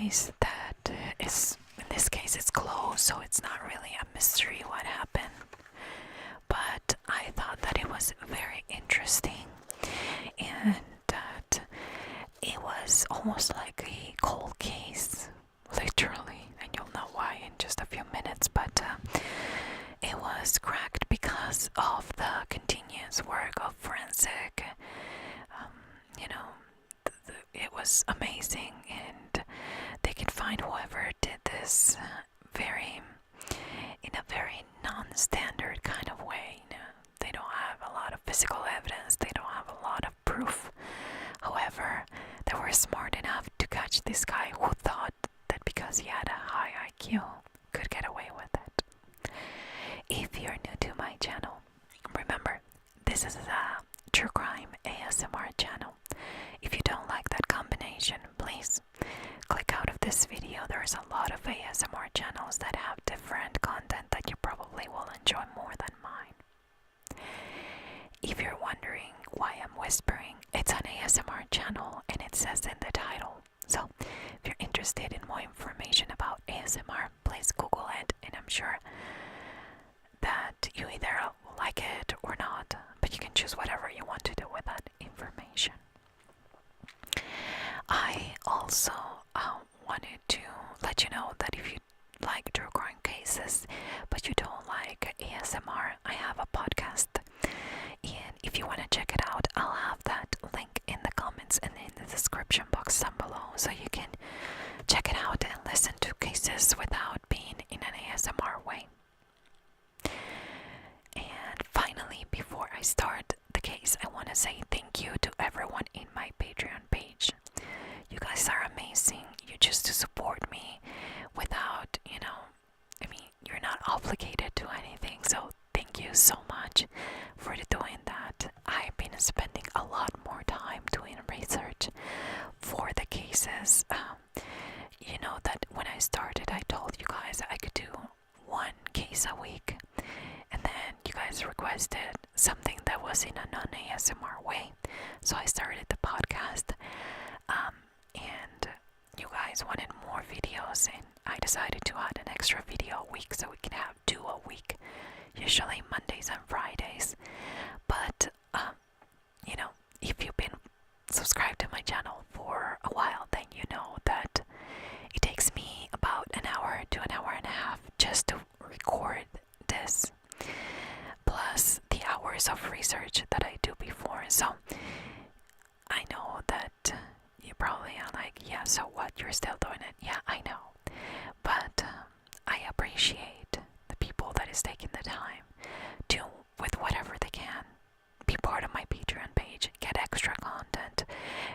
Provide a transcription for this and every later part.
case that is, in this case, it's closed, so it's not really a mystery what happened. But I thought that it was very interesting and that it was almost like a cold case, literally, and you'll know why in just a few minutes. But it was cracked because of the continuous work of forensic. It was amazing, and they could find whoever did this in a very non-standard kind of way. They don't have a lot of physical evidence, they don't have a lot of proof. However, they were smart enough to catch this guy who thought that because he had a high IQ, could get away with it. If you're new to my channel, remember, this is a true crime ASMR channel. If you don't like that combination, please click out of this video. There's a lot of ASMR channels that have different content that you probably will enjoy more than mine. If you're wondering why I'm whispering, it's an ASMR channel and it says in the title. So if you're interested in more information about ASMR, please Google it, and I'm sure that you either like it or not, but you can choose whatever you want to do with that information. I also wanted to let you know that if you like true crime cases but you don't like ASMR, I have a podcast, and if you want to check it out, I'll have that link in the comments and in the description box down below, so you can check it out and listen to cases without being in an ASMR way. And finally, before I start the case, I want to say thank you to everyone in my Patreon page. You guys are amazing. You choose to support me without, you're not obligated to anything. So thank you so much for doing that. I've been spending a lot more time doing research for the cases. You know that when I started, I told you guys I could do one case a week. And then you guys requested something that was in a non-ASMR way. So I started the podcast. And you guys wanted more videos, and I decided to add an extra video a week so we can have 2 a week, usually Mondays and Fridays. But if you've been subscribed to my channel for a while, then you know that it takes me about an hour to an hour and a half just to record this, plus the hours of research that I do before. So I know that you probably are like, yeah, so what, you're still doing it? Yeah, I know, but I appreciate the people that is taking the time to, with whatever they can, be part of my Patreon page, get extra content,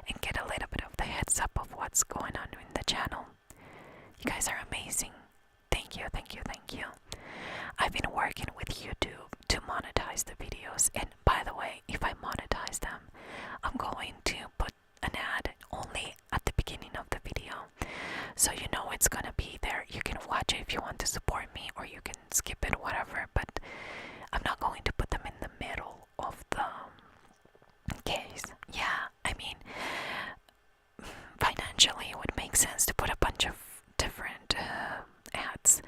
and get a little bit of the heads up of what's going on in the channel. You guys are amazing. Thank you, thank you, thank you. I've been working with YouTube to monetize the videos, and by the way, if I monetize them, I'm going to put an ad only at the beginning of the video, so you know it's gonna be there. You can watch it if you want to support me, or you can skip it, whatever, but I'm not going to put them in the middle of the case. Yeah, financially it would make sense to put a bunch of different ads,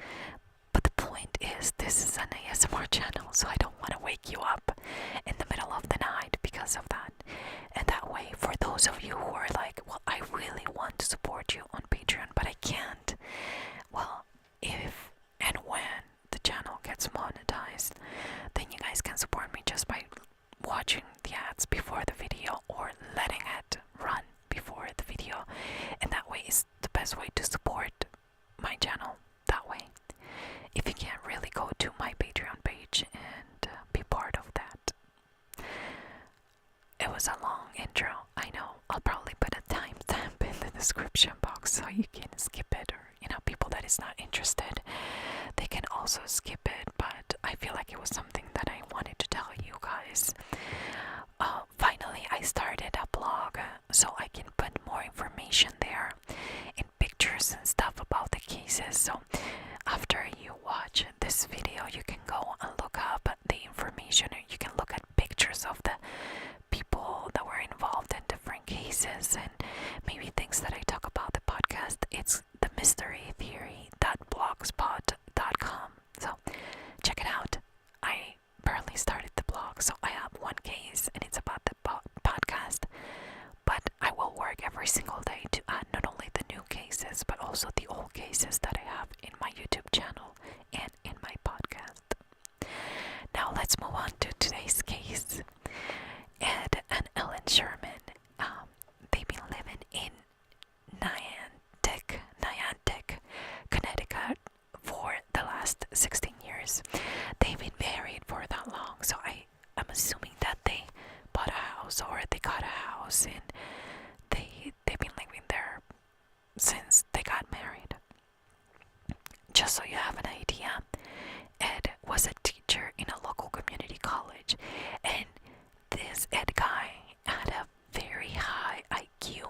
but the point is, this is an ASMR channel, so I don't want to wake you up in the middle of the night because of that. And that way, for those of you who are like, well, I really want to support you on Patreon, but I can't. Well, if and when the channel gets monetized, then you guys can support me just by watching the ads before the video or letting it run before the video. And that way is the best way to support my channel, that way. If you can't really go to my Patreon page and be part of that. It was a long intro, I know. I'll probably put a timestamp in the description box so you can skip it, or people that is not interested, they can also skip it, but I feel like it was something that I wanted to tell you guys. Finally, I started a blog so I can put more information there and pictures and stuff about the cases. So after you watch this video, you can go and look up the information, or you can look at pictures of the people that were involved in different cases, and maybe things that I talk about the podcast. It's cases that I have in my YouTube channel and in my podcast. Now let's move on to today's case. Ed and Ellen Sherman, they've been living in Niantic, Connecticut for the last 16 years. They've been married for that long, so I'm assuming that they bought a house or they got a house, and they've been living there since they got married. Just so you have an idea, Ed was a teacher in a local community college, and this Ed guy had a very high IQ.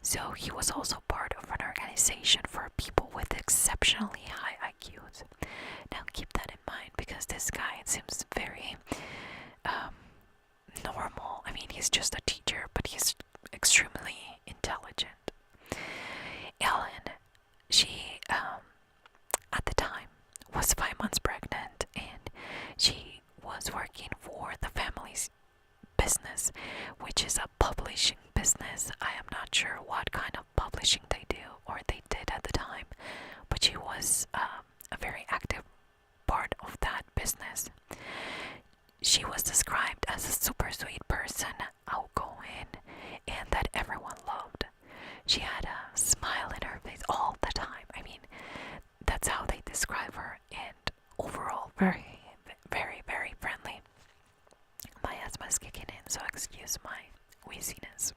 So he was also part of an organization for people with exceptionally high IQs. Now keep that in mind, because this guy, it seems very normal. I mean, he's just a teacher, but he's extremely intelligent. Ellen, she at the time was 5 months pregnant, and she was working for the family's business, which is a publishing business. I am not sure what kind of publishing they do or they did at the time, but she was a very active part of that business. She was described as a super sweet person, outgoing, and that everyone loved. She had a smile in her face all the time. I mean, that's how they describe her, and overall very, very, very friendly. My asthma is kicking in, so excuse my wheeziness.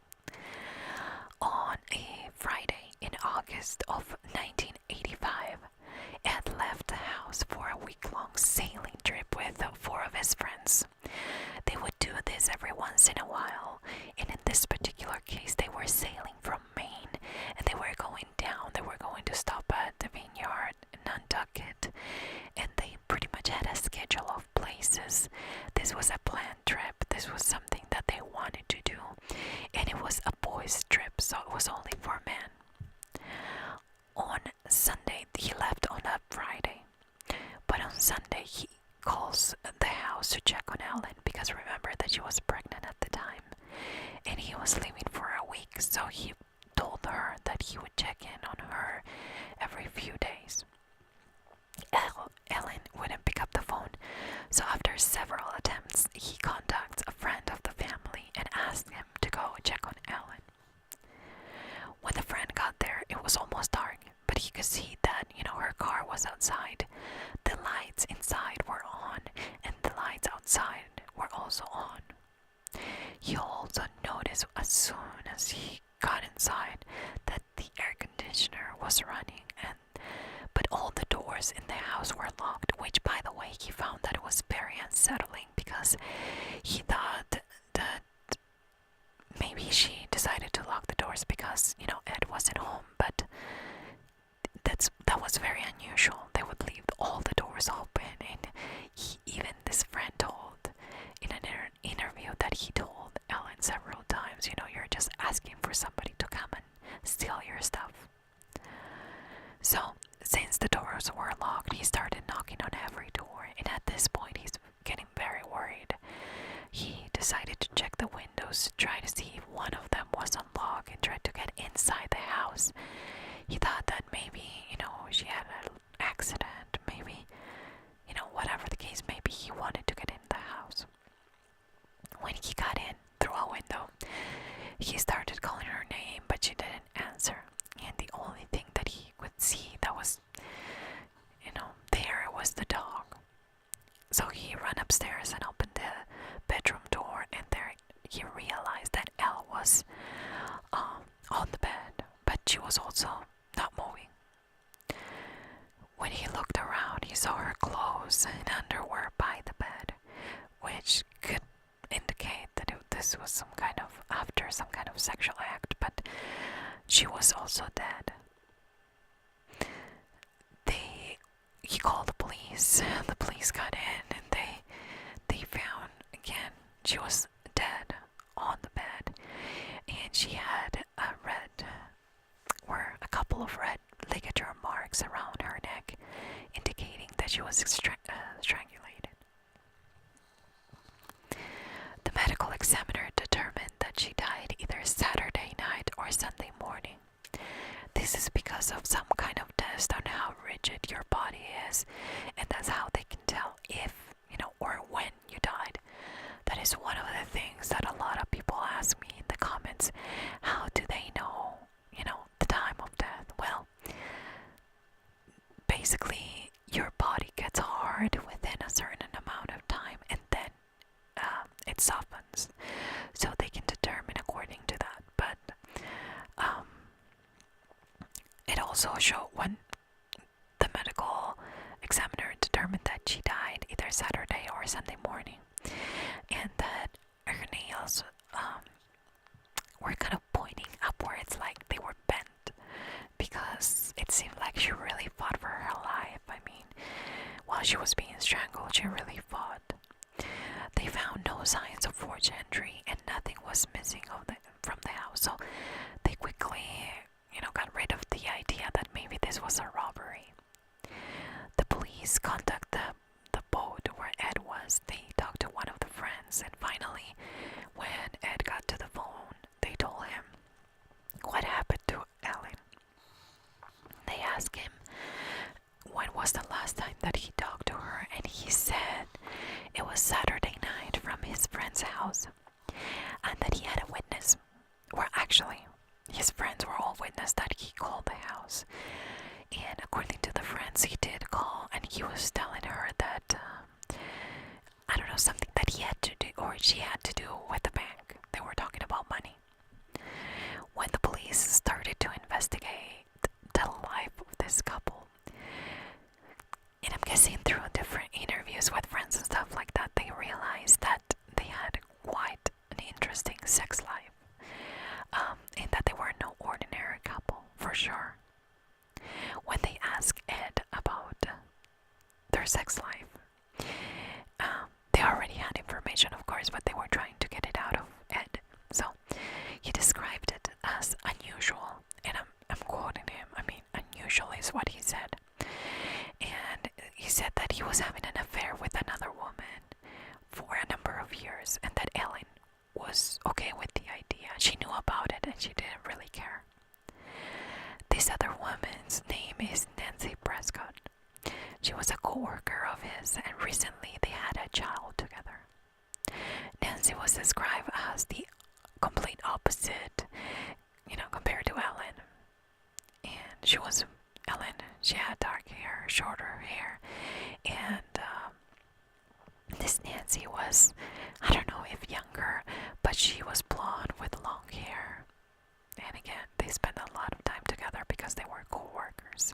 On a Friday in August of 1985, Ed left the house for a week-long sailing trip with 4 of his friends. They would do this every once in a while, and in this particular case, they were sailing from Maine, and they were going down. They were going to stop at the Vineyard in Nantucket, and they pretty much had a schedule of places. This was a planned trip. This was something that they wanted to do, and it was a boys' trip, so it was only for men. On Sunday, he left on a Friday, but on Sunday he calls the house to check on Ellen, because remember that she was pregnant at the time, and he was leaving for a week, so he told her that he would check in on her every few days. Ellen wouldn't pick up the phone, so after several attempts, he contacts a friend of the family and asks him to go check on Ellen. When the friend got there, it was almost dark, but he could see that, her car was outside. The lights inside were on, and the lights outside were also on. He also noticed as soon as he got inside that the air conditioner was running, but all the doors in the house were locked, which, by the way, he found that it was very unsettling, because he thought that maybe she decided to lock the doors because, Ed wasn't home, but that was very unusual. They would leave all the doors open, and even this friend told in an interview that he told Ellen several times, you're just asking for somebody to come and steal your stuff. So, since the doors were locked, he started knocking on every door, and at this point he's getting very worried. He decided to check the windows to try to see if one of them was unlocked and tried to get inside the house. He thought that maybe, she had an accident, maybe, whatever the case may be, he wanted to get in the house. When he got in through a window, he started calling her name, but she didn't answer, and the only thing that he could see that was, there was the dog. So he ran upstairs and opened the bedroom door, and there he realized that Elle was on the bed, but she was also not moving. When he looked around, he saw her clothes and underwear by the bed, which could indicate that this was after some kind of sexual act, but she was also dead. He called the police. The police got in, and they found, again, she was dead on the bed, and she had a couple of red ligature marks around her neck, indicating that she was strangulated. The medical examiner determined that she died either Saturday night or Sunday morning. This is because of some kind of test on how rigid your body is, and that's how they can tell if, or when you died. That is one of the things that a lot of people ask me in the comments. How do they know, the time of death? Well, basically, your body gets hard within a certain amount of time, and then it softens, so they can determine according to that. But it also showed when the medical examiner determined that she died either Saturday or Sunday morning, and that her nails were kind of pointing upwards, like they were bent, because it seemed like she really fought for her life. I mean, while she was being strangled, she really fought. They found no signs of forced entry, and nothing was missing from the house, so they quickly, got rid of the idea that maybe this was a robbery. The police contacted the boat where Ed was. They talked to one of the friends, and finally, when Ed got to the phone, they told him what happened to Ellen. They asked him when was the last time that he talked to her, and he said it was Saturday night from his friend's house, and that he had a witness. Or actually, his friends were all witness that he called the house. And according to the friends, he did call, and he was telling her that, I don't know, something that he had to do, or she had to do with the bank. They were talking about money. When the police started to investigate the life of this couple, and I'm guessing through different interviews with friends and stuff like that, they realized that they had quite an interesting sex life, and that they were no ordinary couple, for sure. When they asked Ed about their sex life, they already had information, of course, but they were trying to get it out of Ed. So he described it as unusual, and I'm quoting him. I mean, unusual is what he said. And he said that he was having an affair with another woman for a number of years, and that Ellen was okay with the idea. She knew about it, and she didn't really care. This other woman's name is Nancy Prescott. She was a co-worker of his, and recently they had a child together. Nancy was described as the complete opposite, compared to Ellen. And she had dark hair, shorter hair, and this Nancy was, I don't know if younger, but she was blonde with long hair. And again, they spent a lot of time together because they were co-workers.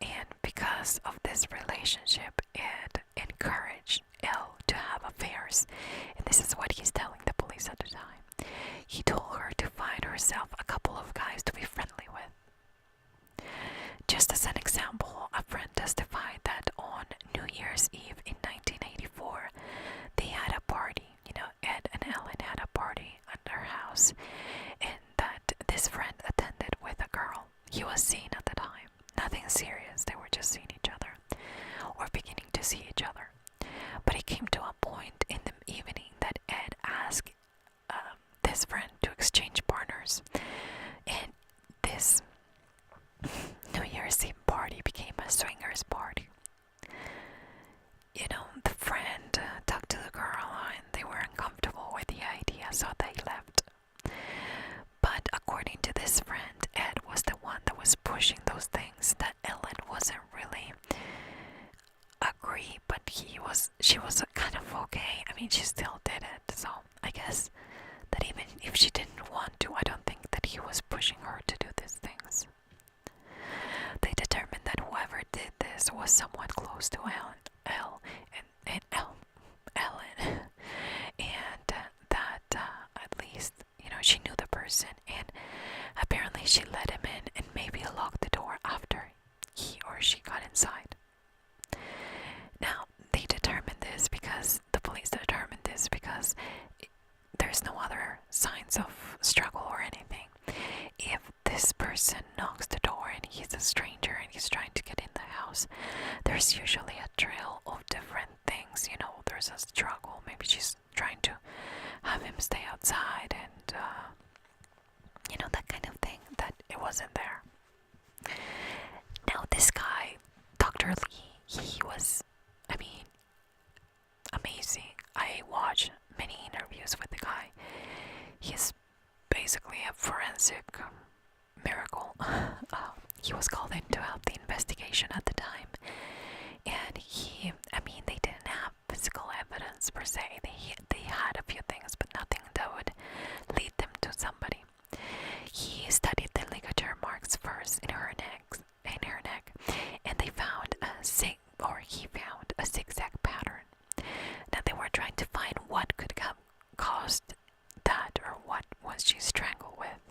And because of this relationship, it encouraged Elle to have affairs. And this is what he's telling the police at the time. He told her to find herself a couple of guys to be friendly with. Just as an example, a friend testified that on New Year's Eve in 1984, they had a party. Ed and Ellen had a party at their house, and that this friend attended with a girl he was seeing at the time. Nothing serious, they were just seeing each other, or beginning to see each other. But it came to a point in the evening that Ed asked this friend to exchange partners, and this New Year's Eve party became a swingers party. The friend talked to the girl, and they were uncomfortable with the idea, so they left. But according to this friend, Ed was the one that was pushing those things that Ellen wasn't really agree, but she was kind of okay. I mean, she still did it, so I guess that even if she didn't want to, I don't think that he was pushing her to do these things. They determined that whoever did this was someone close to Ellen, and that at least, she knew the person, and apparently she let him in and maybe locked the door after he or she got inside. Now, the police determined this because there's no other signs of struggle or anything. If this person knocks the door and he's a stranger and he's trying to get in the house, there's usually a trail of different things. There's a struggle. Maybe she's trying to have him stay outside, and that kind of thing. That it wasn't there. this guy, Dr. Lee, he was, I mean, amazing. I watched many interviews with the guy. He's basically a forensic miracle. He was called in to help the investigation at the time, and they didn't have physical evidence per se. They had a few things, but nothing that would lead them to somebody. He studied the ligature marks first in her neck, and he found a zigzag pattern. Now they were trying to find what could have caused that, or what was she strangled with.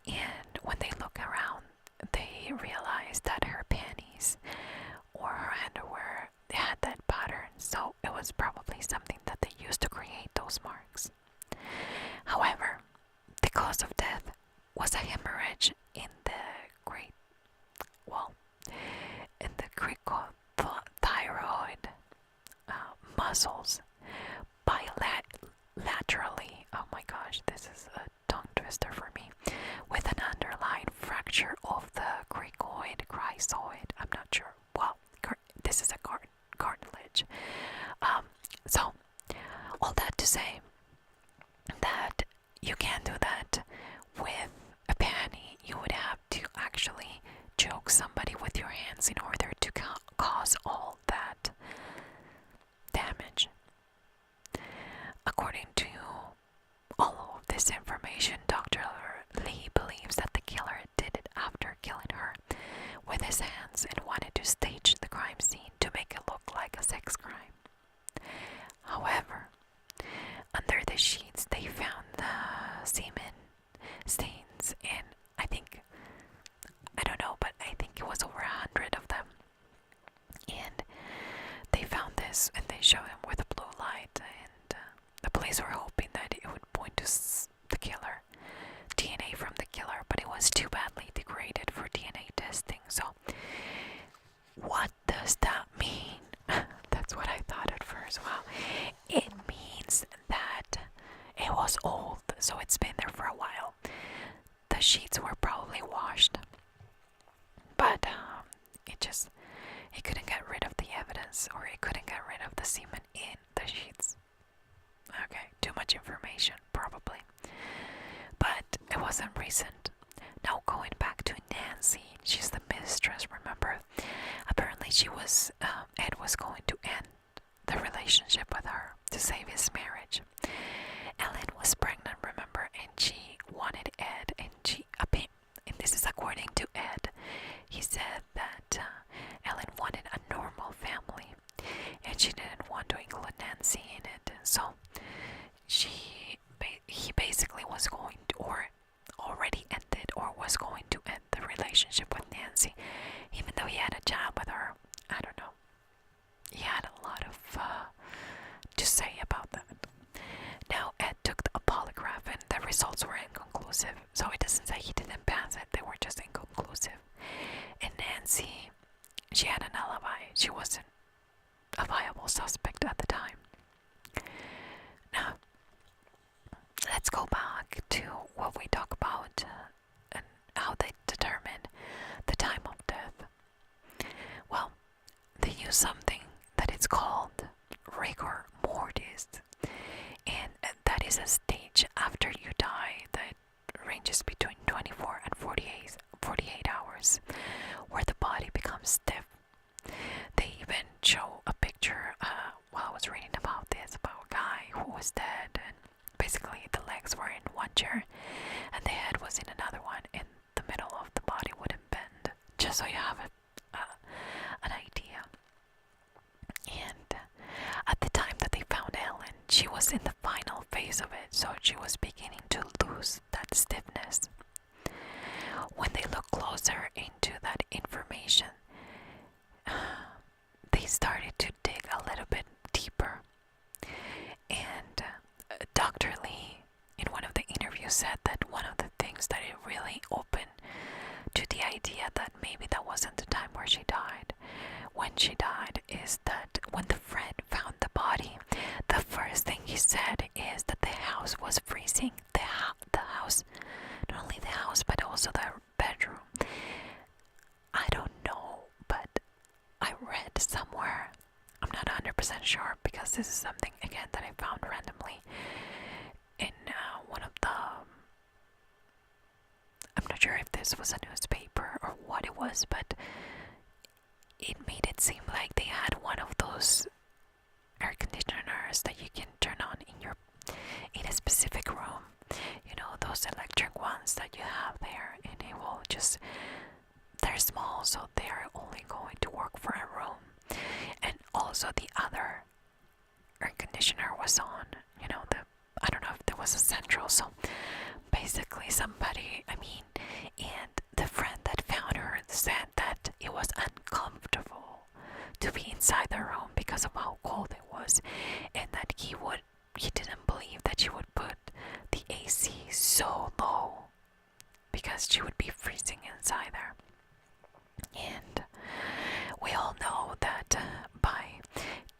And when they look around, they realize that her panties or her underwear had that pattern, so it was probably something that they used to create those marks. However, the cause of death was a hemorrhage in the cricothyroid muscles bilaterally. Oh my gosh, this is a tongue twister for me. With an underlying fracture of the cricoid. I'm not sure. Well, this is a cartilage. So, all that to say that you can't do that with a panty. You would have to actually choke somebody with your hands in order to cause all that damage. According to all of this information, Dr. Lee believes that the killer did it after killing her with his hands and wanted to stage the crime scene to make it look like a sex crime. However, under the sheets they found the semen stains, and I don't know, but I think it was over 100 of them. And they found this and they showed him with a blue light, and the police were hoping that it would point to the killer, DNA from the killer, but it was too badly degraded for DNA testing. So what does that mean? That's what I thought at first. Wow, it means that it was old, so it's been there for a while. The sheets were probably washed, but it couldn't get rid of the evidence, or it couldn't get rid of the semen in the sheets. Okay, too much information, probably. But it wasn't recent. Now going back to Nancy, she's the mistress, remember? Apparently Ed was going to end the relationship with her to save his marriage. Ellen was pregnant, remember, and she wanted Ed, and this is according to Ed. He said that Ellen wanted a normal family, and she didn't want to include Nancy in it. So he basically was going to, or already ended, or was going to end the relationship with Nancy, even though he had a child with her. I don't know. He had a lot of to say about that. Now Ed took a polygraph and the results were inconclusive. So it doesn't say he didn't pass it, they were just inconclusive. And Nancy, she had an alibi. She wasn't a viable suspect at the time. Now, let's go back to what we talk about and how they determine the time of death. Well, they use something that is called rigor mortis, and that is a stage after you die that ranges between 24 and 48 hours, where the body becomes stiff. They even show a picture while I was reading about this, about a guy who was dead, and basically the legs were in one chair and the head was in another one, and the middle of the body wouldn't bend, just so you have an idea. And at the time that they found Ellen, she was in the final phase of it, so she was beginning to lose that stiffness. When they look closer into that information, they started to dig a little bit deeper. And Dr. Lee, in one of the interviews, said that one of the things that it really opened to the idea that maybe that wasn't the time where she died. When she died is that when the friend found the body, the first thing he said is that the house was freezing. The house, not only the house, but also the bedroom. I don't know because this is something again that I found randomly in one of the. I'm not sure if this was a newspaper or what it was, but it made it seem like they had one of those air conditioners that you can turn on in a specific room. You know, those electric ones that you have there, and it will just, they're small, so they're only going to work for a room. And also the other air conditioner was on, you know, I don't know if there was a central, so basically somebody, and the friend that found her said that it was uncomfortable to be inside the room because of how cold it was, and that he didn't believe that she would put the AC so low because she would be freezing inside there. And we all know that by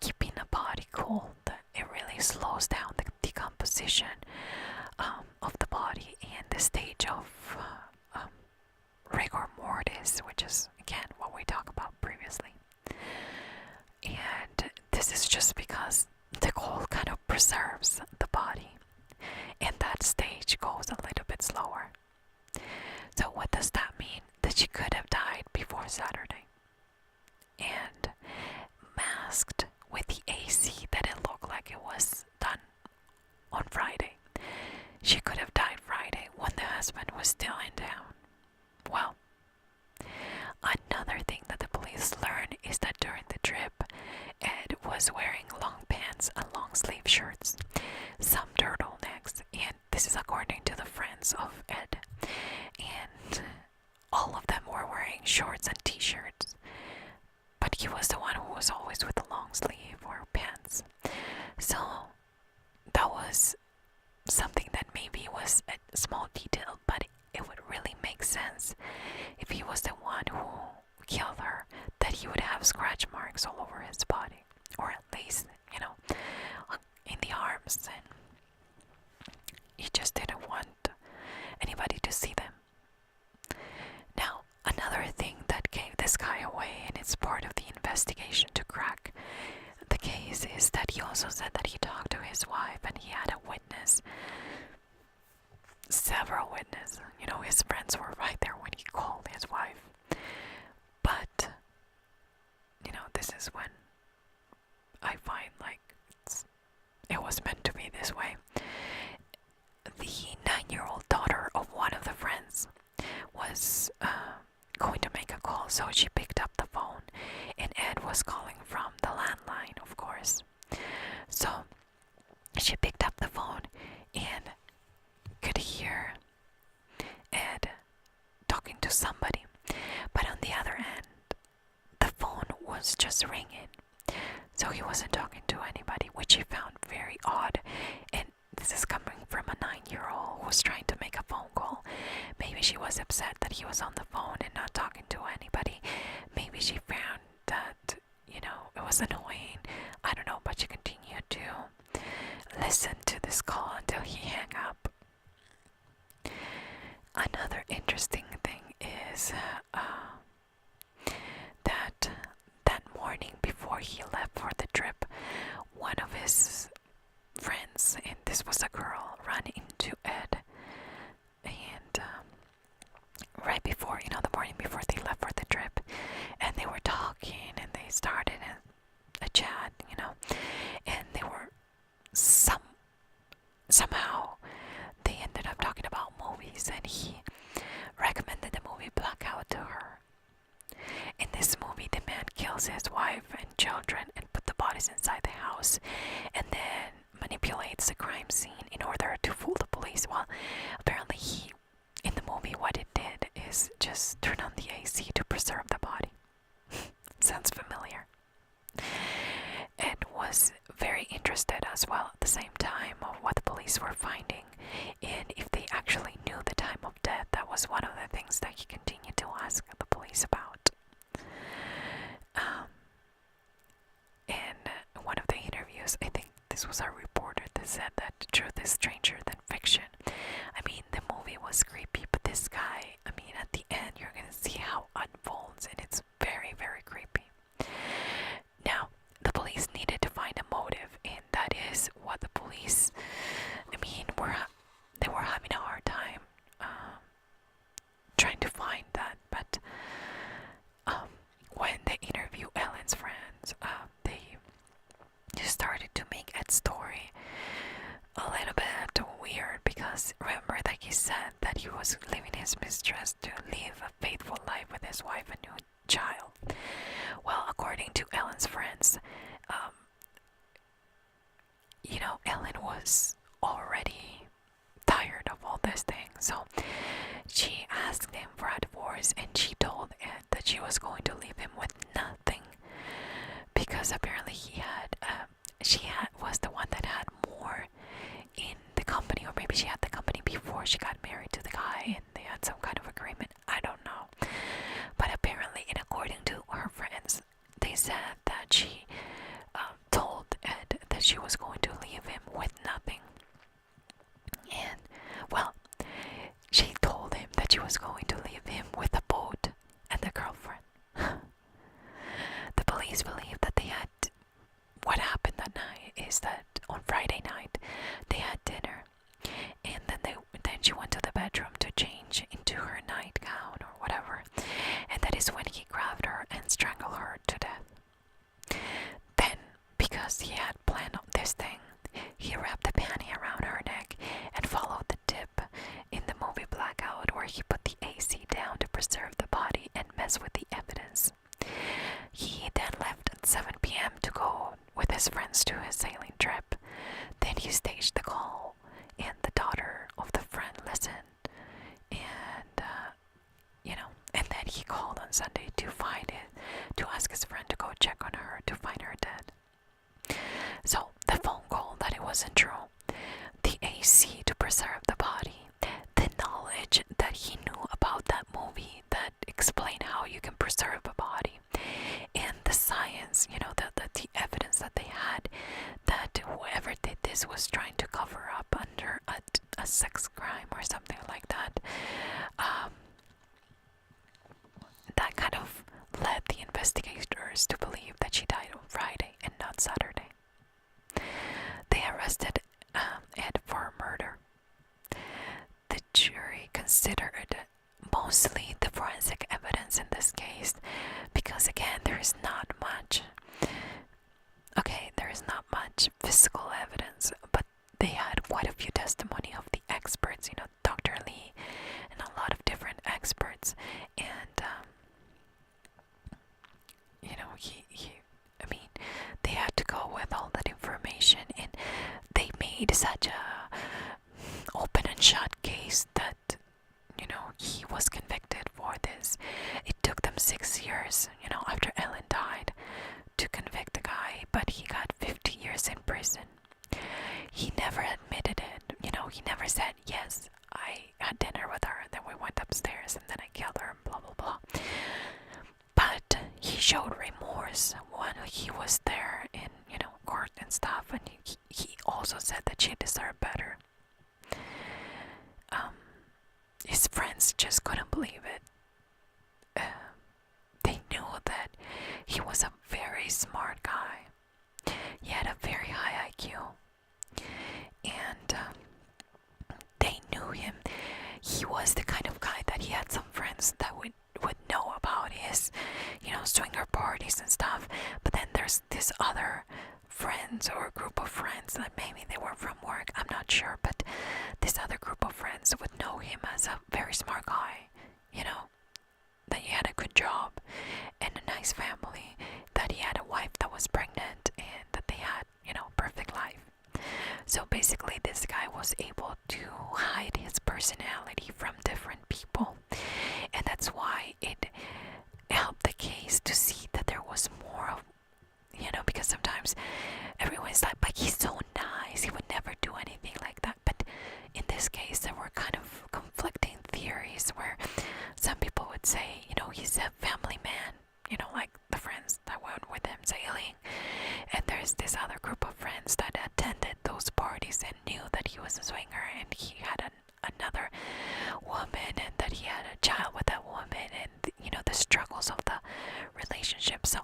keeping the body cold, it really slows down the decomposition of the body and the stage of rigor mortis, which is again what we talked about previously. And this is just because the cold kind of preserves the body, and that stage goes a little bit slower. So what does that mean? That she could have died before Saturday, and masked with the AC that it looked like it was done on Friday. She could have died Friday when the husband was still in town. Well, another thing that the police learned is that during the trip, Ed was wearing long pants and long sleeve shirts, some turtlenecks, and this is according to the friends of Ed. And all of them were wearing shorts and t-shirts, but he was the one who was always with the long sleeve or pants. So that was something that maybe was a small detail, but it would really make sense if he was the one who killed her, that he would have scratch marks all over his body, or at least, you know, in the arms, and he just didn't want anybody to see them. Now, another thing that gave this guy away, and it's part of the investigation to crack the case, is that he also said that he talked to his wife and he had a witness, several witnesses. You know, his friends were right there when he called his wife. But, you know, this is when I find like it was meant to be this way. The 9-year-old daughter of one of the friends was going to make a call, so she picked up the phone, and Ed was calling from the landline, of course. So she picked up the phone and could hear Ed talking to somebody, but on the other end, the phone was just ringing, so he wasn't talking to anybody, which he found very odd. And this is coming from a 9-year-old who was trying to make a phone call. Maybe she was upset that he was on the phone and not talking to anybody. Maybe she found that, you know, it was annoying. I don't know, but she continued to listen to this call until he hung up. Another interesting thing is that morning before he left for the trip, one of his friends, and this was a girl, ran into Ed, and right before, you know, the morning before they left for the trip, and they were talking, and they started a chat, you know, and they were somehow they ended up talking about movies, and he recommended the movie Blackout to her. In this movie, the man kills his wife and children and put the bodies inside the house, and then manipulates the crime scene in order to fool the police. Well, apparently in the movie, what it did is just turn on the AC to preserve the body. Sounds familiar. And was very interested as well at the same time of what the police were finding, and if they actually knew the time of death. That was one of the things that he continued to ask the police about. In one of the interviews, I think this was a reporter that said that the truth is stranger than fiction. I mean, the movie was creepy, but this guy, I mean, at the end, you're gonna see how it unfolds, and it's very, very creepy. Now, the police needed to find a motive, was leaving his mistress to live a faithful life with his wife and new child. Well, according to Ellen's friends, um, Ellen was already tired of all this thing, so she asked him for a divorce, and she told Ed that she was going to leave him with nothing because apparently was the one that had more in the company, or maybe she had the company before she got married to the guy and they had some kind of agreement. I don't know. But apparently, and according to her friends, they said that she told Ed that she was going to leave him with nothing. And, well, she told him that she was going to leave him with a boat and a girlfriend. The police believe that what happened that night is that on Friday night they had dinner, and then she went to the bedroom to change into her nightgown or whatever, and that is when he grabbed her and strangled her to death. Then, because he had planned on this thing, he wrapped the panty around her neck and followed the tip in the movie Blackout, where he put the AC down to preserve the body and mess with the evidence. He then left at 7 p.m. to go with his friends to his sailing trip. Then he staged the call, and the daughter of the friend listened, and and then he called on Sunday to ask his friend to go check on her to find her dead. So the phone call that it wasn't true, the AC to preserve the body, the knowledge that he knew about that movie that explained how you can preserve a body, and the science, the evidence that they had that whoever did this was trying to cover up under a sex crime or something like that. That kind of led the investigators to believe that she died on Friday and not Saturday. They arrested Ed for murder. The jury considered mostly the forensic evidence in this case because, again, there is not much physical evidence, but they had quite a few testimony of the experts, Dr. Lee and a lot of different experts, and they had to go with all that information, and they made such a open and shut case that he was convicted for this. It took them 6 years, after Ellen died, to convict the guy, but he got 50 years in prison. He never admitted it, he never said, yes, I had dinner with her, and then we went upstairs, and then I killed her, and blah, blah, blah. But he showed remorse when he was there in, court and stuff, and he also said that she deserved better. His friends just couldn't believe it. They knew that he was a very smart guy. He had a very high IQ. And they knew him. He was the kind of guy that he had some friends that would know about his, swinger parties and stuff. But then there's this other friends or group of friends that maybe they were from work, I'm not sure, but this other group of friends would know him as a very smart guy, that he had a good job and a nice family, that he had a wife that was pregnant, and that they had, perfect life. So basically this guy was able to hide his personality from different people, and that's why it helped the case to see that there was more of, because sometimes everyone's like, but he's so nice, he would never do anything like that. But in this case, there were kind of conflicting theories where some people would say, he's a family man, like the friends that went with him sailing. And there's this other group of friends that attended those parties and knew that he was a swinger and he had another woman, and that he had a child with that woman, and the struggles of the relationship. So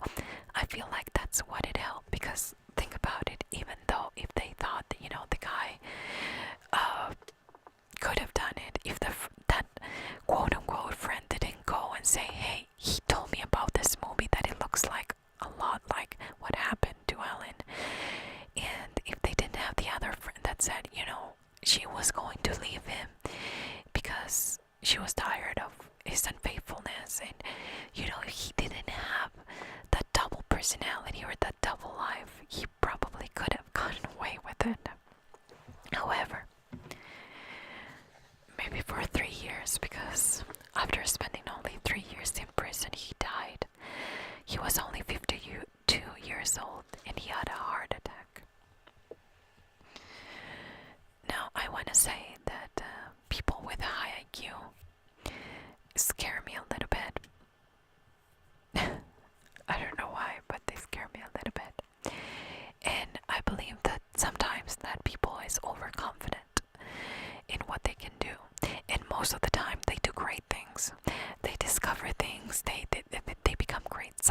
I feel like that's what it helped, because think about it, even though if they thought that the guy could have done it, if that quote unquote friend didn't go and say, hey, he told me about this movie that it looks like a lot like what happened to Ellen, and if they didn't have the other friend that said she was going to leave him because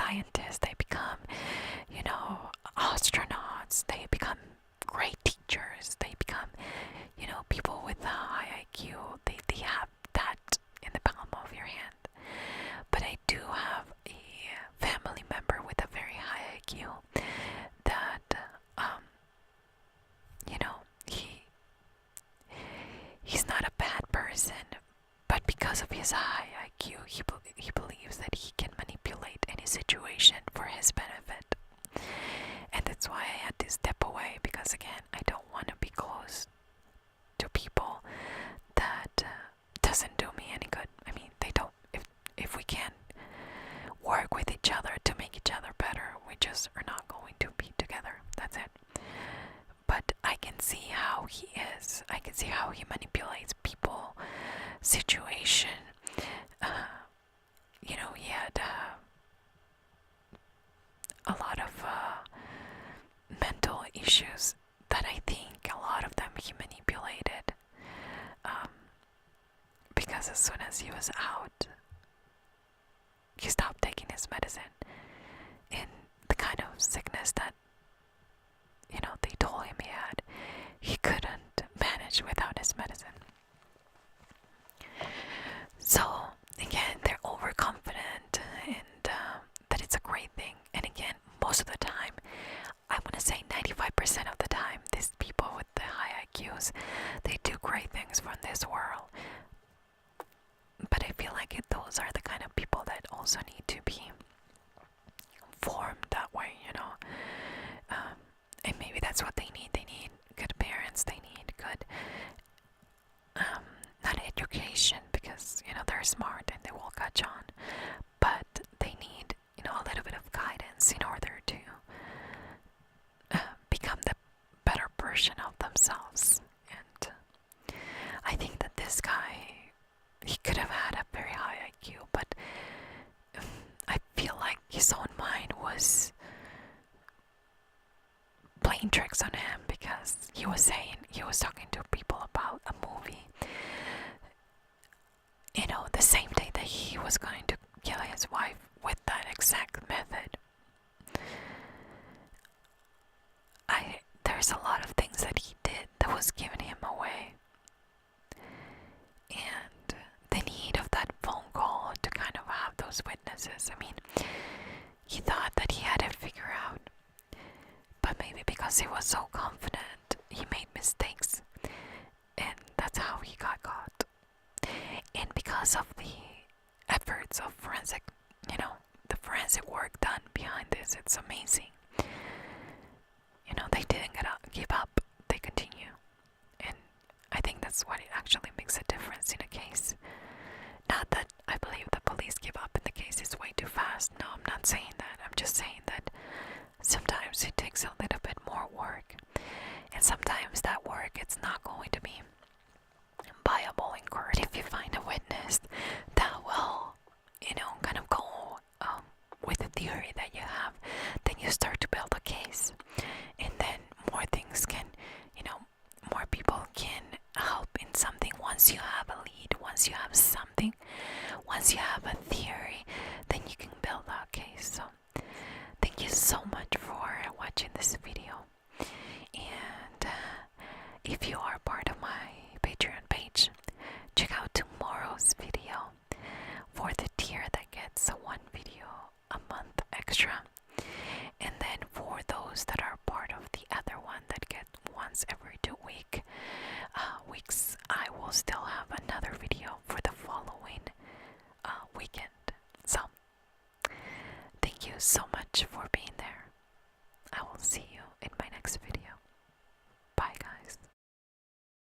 scientists, they become, you know, astronauts, they become great teachers, they become, you know, people with a high IQ. They have that in the palm of your hand. But I do have a family member with a very high IQ that, you know, he's not a bad person, but because of his high IQ, he believes that he can manipulate any situation for his benefit. And that's why I had to step away, because again, I don't want to be close to people that doesn't do me any good. I mean, they don't. If we can work with each other to make each other better, we just are not going to be together. That's it. But I can see how he is. I can see how he manipulates people, situation. You know, he had a lot of mental issues that I think a lot of them he manipulated. Because as soon as he was out, he stopped taking his medicine. And the kind of sickness that, you know, they told him he had, he couldn't manage without his medicine. So again, they're overconfident, and that it's a great thing. And again, most of the time, I want to say 95% of the time, these people with the high IQs, they do great things from this world. But I feel like those are the kind of people that also need to be formed that way, you know. And maybe that's what they need. They need good parents. They need good, not education, because, you know, they're smart and they will catch on. But they need, you know, a little bit of guidance in order to become the better version of themselves. And I think that this guy, he could have had a very high IQ, but I feel like his own mind was playing tricks on him, because he was talking to people about a movie, you know, the same day that he was going to kill his wife with that exact method. There's a lot of things that he did that was giving him away. And the need of that phone call to kind of have those witnesses. I mean, he thought that he had it figured out. But maybe because he was so confident, he made mistakes. And that's how he got caught. And because of the efforts of forensic, you know, the forensic work done behind this, it's amazing. You know, they didn't give up. They continue. And I think that's what it actually makes a difference in a case. Not that I believe the police give up and the case is way too fast. No, I'm not saying that. I'm just saying that sometimes it takes a little bit more work. And sometimes that work, it's not going to be viable in court. If you find a witness that will, you know, kind of go with the theory that you have, then you start to build a case. And then more things can, you know, more people can help in something. Once you have a lead, once you have something, once you have a theory, then you can build a case. So thank you so much for watching this video. And if you are part of my Patreon page, check out tomorrow's video for the tier that gets one video a month extra. And then for those that are part of the other one that get once every 2 weeks, I will still have another video for the following weekend. So thank you so much for being